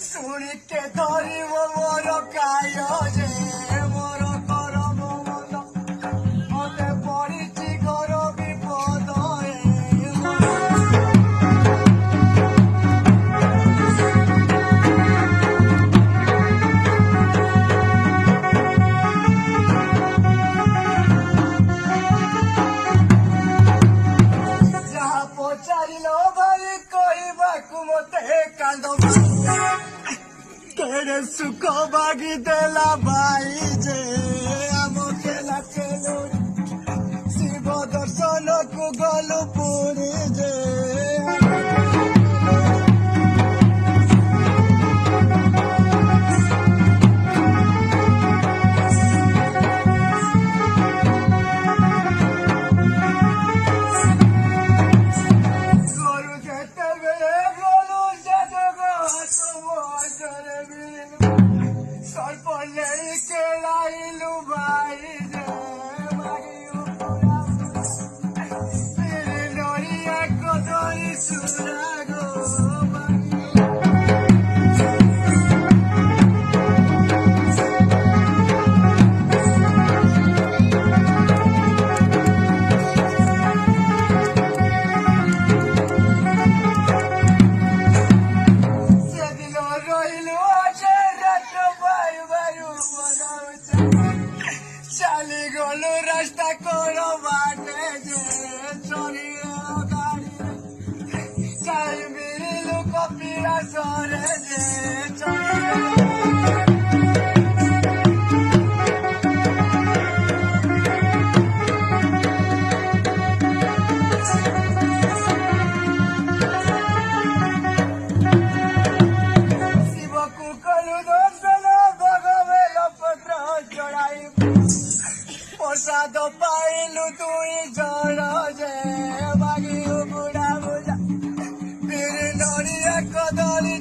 ଶୁଣି କେ ଧରିବ ମୋର କାୟ ଯେ ମୋର କରମ ମନ ମତେ ପଡ଼ିଛି ଘର ବିପଦ ଯାହା ପଚାରିଲ ଭାଇ କହିବାକୁ ମତେ କାନ୍ଦ तेरे सुख बागी देला भाई जे आम खेला खेलू शिव दर्शन को गलु पुरी जे गरु जेते बेले गलु जेते सर्प लेके लाइलु भाई जे नड़िया कदली सुरागो चाली गलु रास्ता कोरो बाटे जे चोरी गाड़ी चाई बिरलु कपिरा सरे जे शिव को कलु दर्शन भगवेल पत्र चढ़ाई प्रसाद पाइलु तुई जड़ जे बागी बुढ़ा बुझा फिर नड़िया कदली